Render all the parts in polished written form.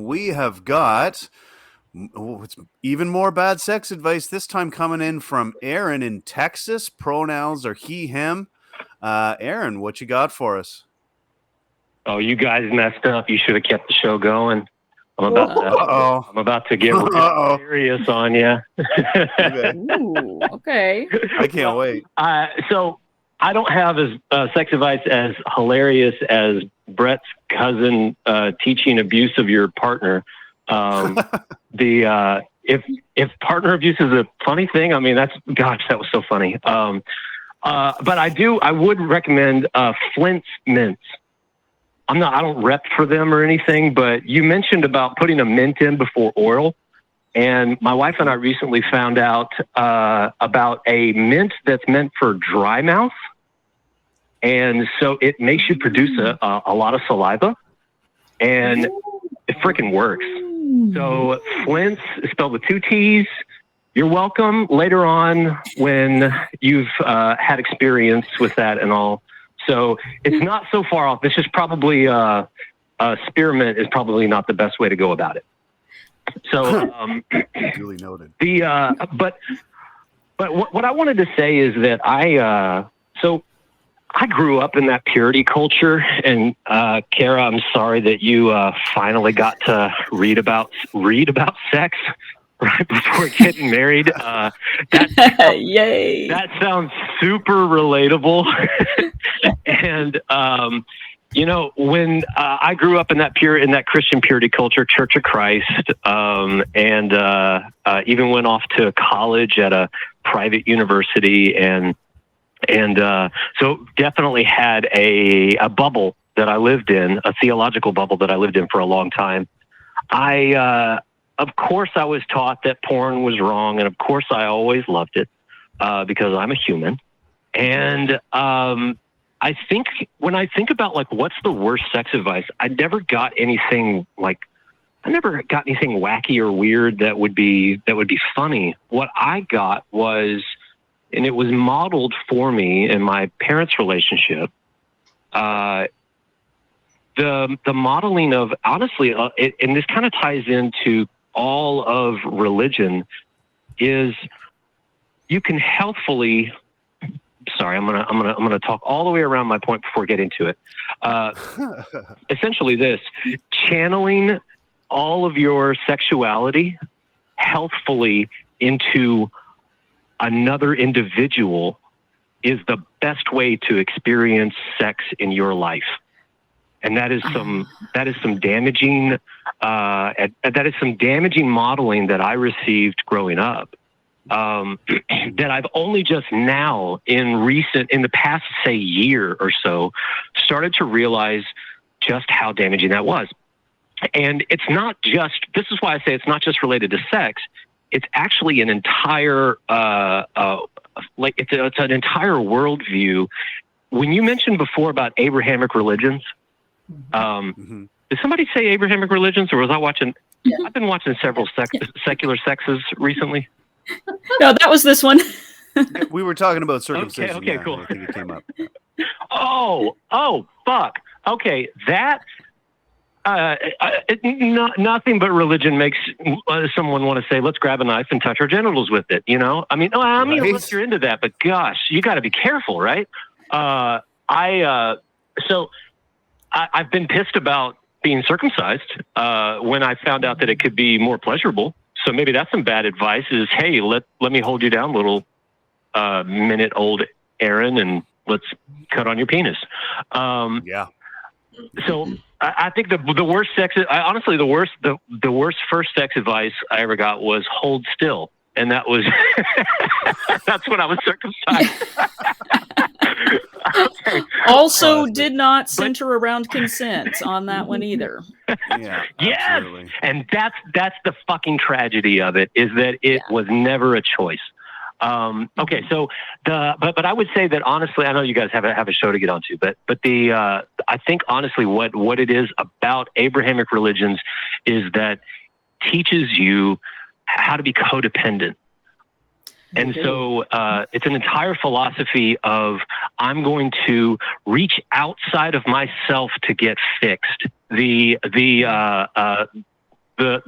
We have got it's even more bad sex advice this time coming in from Aaron in Texas. Pronouns are he, him. Aaron, what you got for us? Oh, you guys messed up. You should have kept the show going. I'm about to get real serious on you. Ooh, okay. I can't wait. So I don't have as sex advice as hilarious as Brett's cousin teaching abuse of your partner. If partner abuse is a funny thing, I mean, that was so funny. But I would recommend Flint's mints. I don't rep for them or anything, but you mentioned about putting a mint in before oral. And my wife and I recently found out about a mint that's meant for dry mouth. And so it makes you produce a lot of saliva, and it freaking works. So Flint's is spelled with 2 T's. You're welcome later on when you've had experience with that and all. So it's not so far off. This is probably spearmint is probably not the best way to go about it. So duly noted. But what I wanted to say is that I grew up in that purity culture, and Kara, I'm sorry that you finally got to read about sex right before getting married. Yay! That sounds super relatable. And when I grew up in that Christian purity culture, Church of Christ, and even went off to college at a private university, and so definitely had a bubble that I lived in, a theological bubble that I lived in for a long time. Of course, I was taught that porn was wrong, and of course, I always loved it because I'm a human. And I think when I think about like what's the worst sex advice, I never got anything wacky or weird that would be funny. What I got was, and it was modeled for me in my parents' relationship. The modeling of, honestly, and this kind of ties into all of religion, is you can healthfully. Sorry, I'm gonna talk all the way around my point before I get into it. Essentially, channeling all of your sexuality healthfully into another individual is the best way to experience sex in your life. And that is some damaging modeling that I received growing up, that I've only just now in the past, say, year or so, started to realize just how damaging that was. And this is why I say it's not just related to sex. It's actually an entire, it's an entire worldview. When you mentioned before about Abrahamic religions, did somebody say Abrahamic religions, or was I watching? Yeah. I've been watching several secular sexes recently. No, that was this one. We were talking about circumcision. Okay, cool. I think it came up. Oh, fuck. Okay, that. Nothing but religion makes someone want to say, "Let's grab a knife and touch our genitals with it." You know, I mean, unless you're into that, but gosh, you got to be careful, right? I've been pissed about being circumcised when I found out that it could be more pleasurable. So maybe that's some bad advice. Is, hey, let me hold you down, little minute-old Aaron, and let's cut on your penis. Yeah. So I think the worst sex, honestly, the worst first sex advice I ever got was hold still, and that was that's when I was circumcised. Okay. Also, did not center around consent on that one either. Yeah. Yes, absolutely. and that's the fucking tragedy of it, is that it was never a choice. Okay, so but I would say that honestly, I know you guys have a show to get onto, but I think honestly what it is about Abrahamic religions is that teaches you how to be codependent. And so it's an entire philosophy of I'm going to reach outside of myself to get fixed. The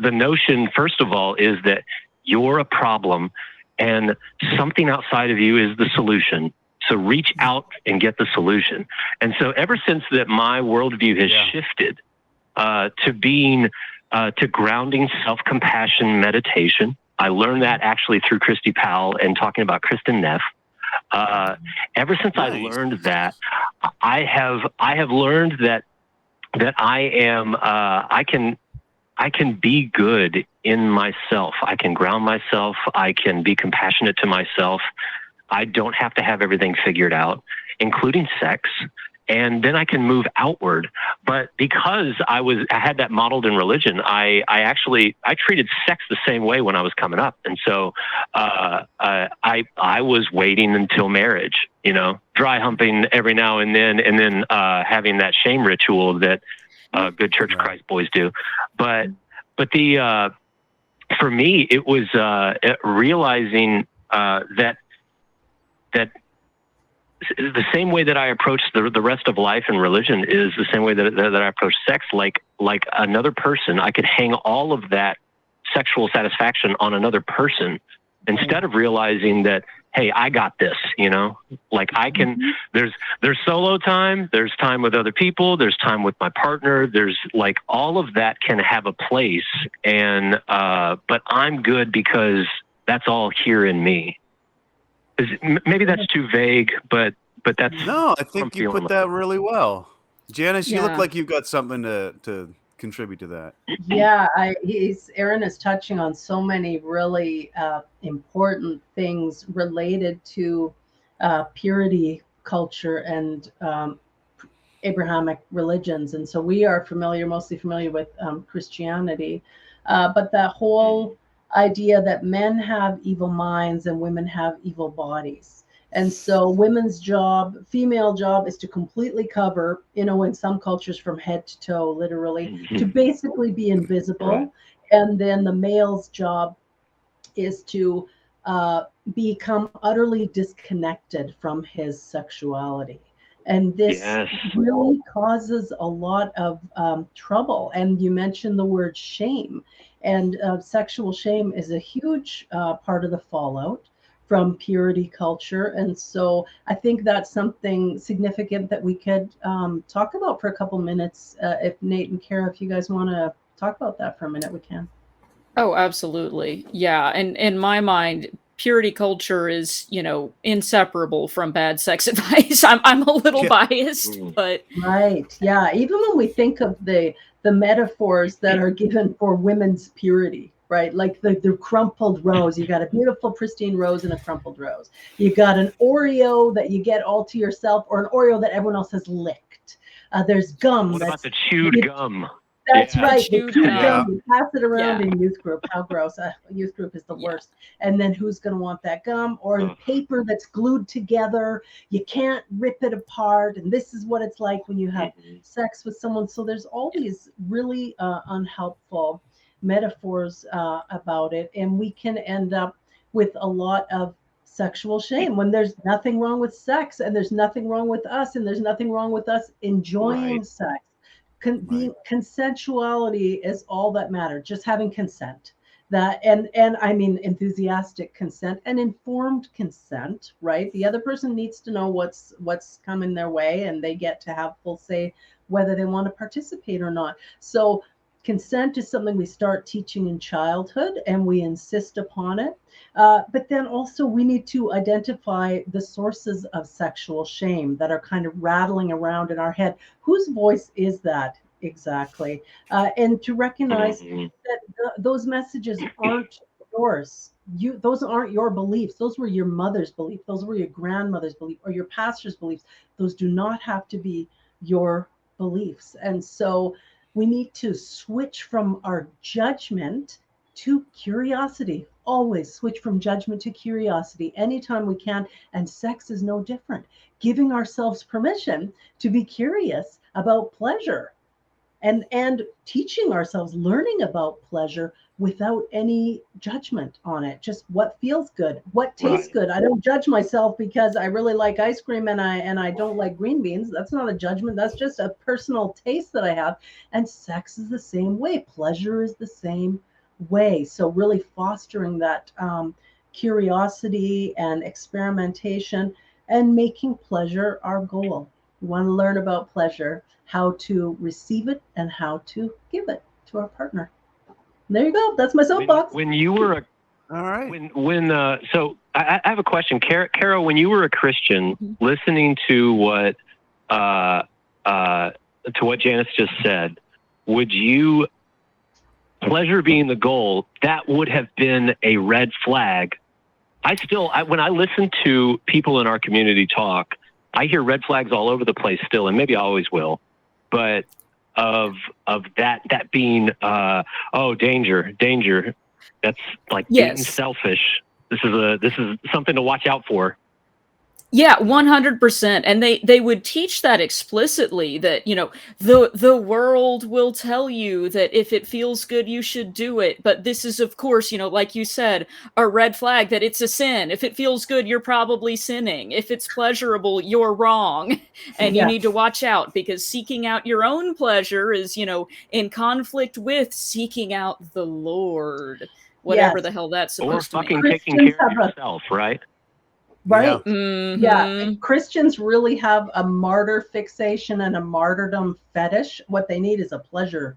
notion, first of all, is that you're a problem and something outside of you is the solution. So reach out and get the solution. And so ever since that, my worldview has shifted to being to grounding self-compassion meditation. I learned that actually through Christy Powell and talking about Kristen Neff. Ever since I learned that, I have learned that I am I can be good in myself. I can ground myself. I can be compassionate to myself. I don't have to have everything figured out, including sex. And then I can move outward. But because I had that modeled in religion, I treated sex the same way when I was coming up. And so I was waiting until marriage, dry humping every now and then having that shame ritual that good Church of Christ boys do. But for me, it was realizing that the same way that I approach the rest of life and religion is the same way that I approach sex. Like another person, I could hang all of that sexual satisfaction on another person instead of realizing that, hey, I got this, like I can, there's solo time, there's time with other people, there's time with my partner, there's like all of that can have a place. And, but I'm good because that's all here in me. Maybe that's too vague, but that's... No, I think you put that really well. Janice, you look like you've got something to contribute to that. Yeah, Aaron is touching on so many really important things related to purity culture and Abrahamic religions. And so we are mostly familiar with Christianity, but that whole idea that men have evil minds and women have evil bodies. And so female job is to completely cover, in some cultures from head to toe, literally, to basically be invisible. And then the male's job is to become utterly disconnected from his sexuality. And this really causes a lot of trouble. And you mentioned the word shame. And sexual shame is a huge part of the fallout from purity culture. And so I think that's something significant that we could talk about for a couple minutes. If Nate and Kara, if you guys want to talk about that for a minute, we can. Oh, absolutely. Yeah. And in my mind, purity culture is, inseparable from bad sex advice. I'm a little biased, but right. Yeah. Even when we think of the metaphors that are given for women's purity, right? Like the crumpled rose. You got a beautiful, pristine rose and a crumpled rose. You got an Oreo that you get all to yourself, or an Oreo that everyone else has licked. There's gum. What about the chewed gum? That's right. Chewed gum. You pass it around in youth group. How gross. Youth group is the worst. And then who's going to want that gum? Or the paper that's glued together. You can't rip it apart. And this is what it's like when you have sex with someone. So there's all these really unhelpful metaphors about it. And we can end up with a lot of sexual shame when there's nothing wrong with sex, and there's nothing wrong with us, and there's nothing wrong with us enjoying sex. Consensuality is all that matters. Just having consent, and I mean enthusiastic consent and informed consent, right? The other person needs to know what's coming their way, and they get to have full say whether they want to participate or not. So consent is something we start teaching in childhood, and we insist upon it. But then also we need to identify the sources of sexual shame that are kind of rattling around in our head. Whose voice is that exactly? And to recognize that those messages aren't yours. Those aren't your beliefs. Those were your mother's belief. Those were your grandmother's belief or your pastor's beliefs. Those do not have to be your beliefs. And so we need to switch from our judgment to curiosity. Always switch from judgment to curiosity anytime we can. And sex is no different. Giving ourselves permission to be curious about pleasure. and teaching ourselves, learning about pleasure without any judgment on it. Just what feels good, what tastes good. I don't judge myself because I really like ice cream and I don't like green beans. That's not a judgment. That's just a personal taste that I have. And sex is the same way. Pleasure is the same way. So really fostering that curiosity and experimentation and making pleasure our goal. We want to learn about pleasure, how to receive it and how to give it to our partner. There you go. That's my soapbox. When you were all right. So I have a question, Carol. When you were a Christian, listening to what Janice just said, would you, pleasure being the goal, that would have been a red flag. When I listen to people in our community talk, I hear red flags all over the place still, and maybe I always will, but of that being danger. That's like being selfish. This is something to watch out for. Yeah, 100%. And they would teach that explicitly, that, you know, the world will tell you that if it feels good, you should do it. But this is, of course, you know, like you said, a red flag that it's a sin. If it feels good, you're probably sinning. If it's pleasurable, you're wrong. And you need to watch out, because seeking out your own pleasure is, you know, in conflict with seeking out the Lord, whatever the hell that's supposed to mean. Or fucking taking care of yourself, right? Right. Yeah. Mm-hmm. Yeah. Christians really have a martyr fixation and a martyrdom fetish. What they need is a pleasure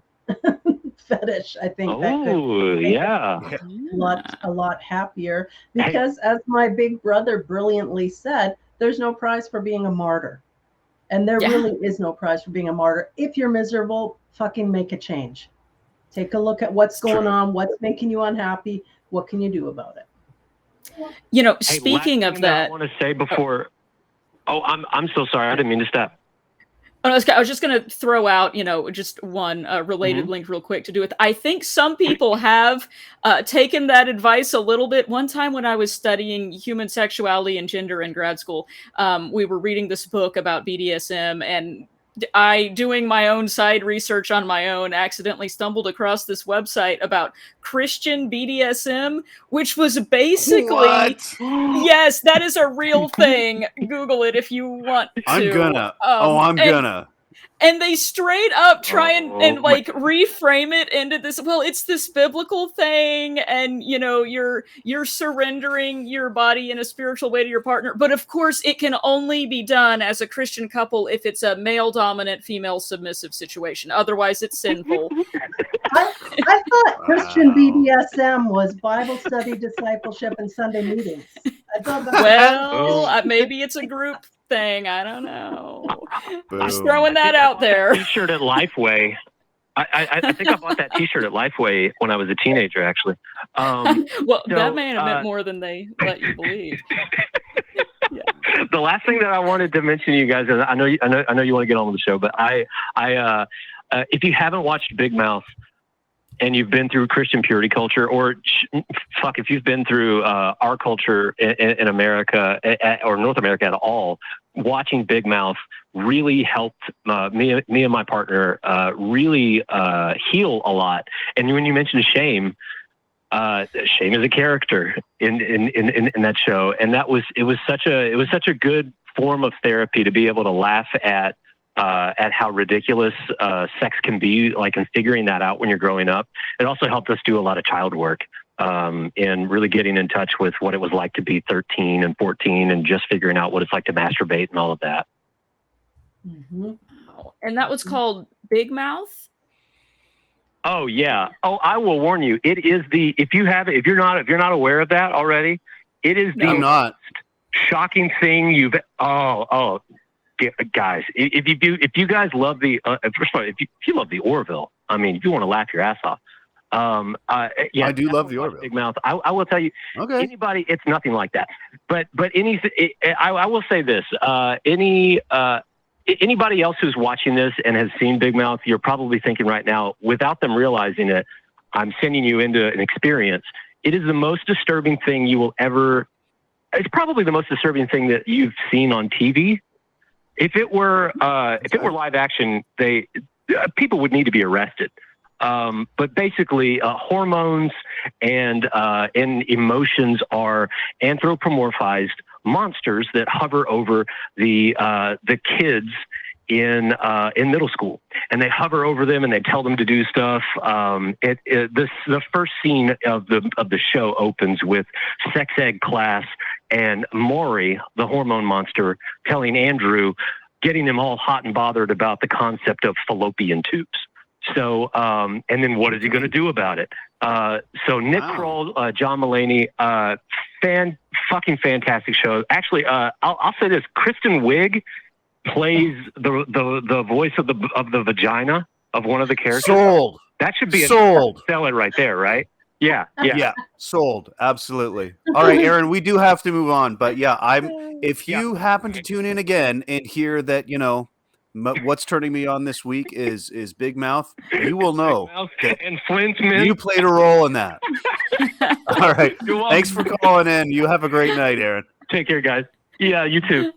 fetish. I think that could make a lot happier, because as my big brother brilliantly said, there's no prize for being a martyr. And there really is no prize for being a martyr. If you're miserable, fucking make a change. Take a look at what's going on, what's making you unhappy. What can you do about it? You know, speaking of that, I want to say before. I'm so sorry. I didn't mean to stop. I was just going to throw out, you know, just one related link real quick to do with. I think some people have taken that advice a little bit. One time when I was studying human sexuality and gender in grad school, we were reading this book about BDSM, and I, doing my own side research on my own, accidentally stumbled across this website about Christian BDSM, which was basically, yes, that is a real thing. Google it if you want to. I'm gonna. And they straight up try and like reframe it into this, well, it's this biblical thing, and you know, you're surrendering your body in a spiritual way to your partner. But of course, it can only be done as a Christian couple if it's a male dominant, female submissive situation. Otherwise, it's sinful. I thought Christian BDSM was Bible study, discipleship, and Sunday meetings. I thought that maybe it's a group thing. I don't know. Just throwing that out there. T-shirt at Lifeway. I think I bought that T-shirt at Lifeway when I was a teenager, actually. That may have meant more than they let you believe. The last thing that I wanted to mention to you guys, and I know you want to get on with the show, but if you haven't watched Big Mouth and you've been through Christian purity culture, or if you've been through our culture in America or North America at all, watching Big Mouth really helped me and my partner really heal a lot. And when you mentioned shame is a character in that show, and it was such a good form of therapy to be able to laugh at how ridiculous sex can be, like, and figuring that out when you're growing up. It also helped us do a lot of child work and really getting in touch with what it was like to be 13 and 14 and just figuring out what it's like to masturbate and all of that. Mm-hmm. And that was called Big Mouth? Oh yeah. Oh, I will warn you. It is if you're not aware of that already, it is the most shocking thing you've. Guys, if you guys love first of all, if you love the Orville, I mean, if you want to laugh your ass off, I do love the Orville. Big Mouth. I will tell you, anybody, it's nothing like that. But I will say this: anybody else who's watching this and has seen Big Mouth, you're probably thinking right now, without them realizing it, I'm sending you into an experience. It is the most disturbing thing you will ever. It's probably the most disturbing thing that you've seen on TV. If it were live action, they people would need to be arrested. But basically, hormones and emotions are anthropomorphized monsters that hover over the kids in middle school, and they hover over them and they tell them to do stuff. The first scene of the show opens with sex ed class and Maury, the hormone monster, telling Andrew, getting him all hot and bothered about the concept of fallopian tubes. So, and then what is he going to do about it? So Nick Kroll, John Mulaney, fucking fantastic show. Actually, I'll say this: Kristen Wiig plays the voice of the vagina of one of the characters. Sold. That should be sold. Sell it right there, right? Yeah. Sold. Absolutely. All right, Aaron, we do have to move on, but if you happen to tune in again and hear that, what's turning me on this week is Big Mouth, you will know that and Flint's Mint. you played a role in that. All right. Thanks for calling in. You have a great night, Aaron. Take care, guys. Yeah, you too.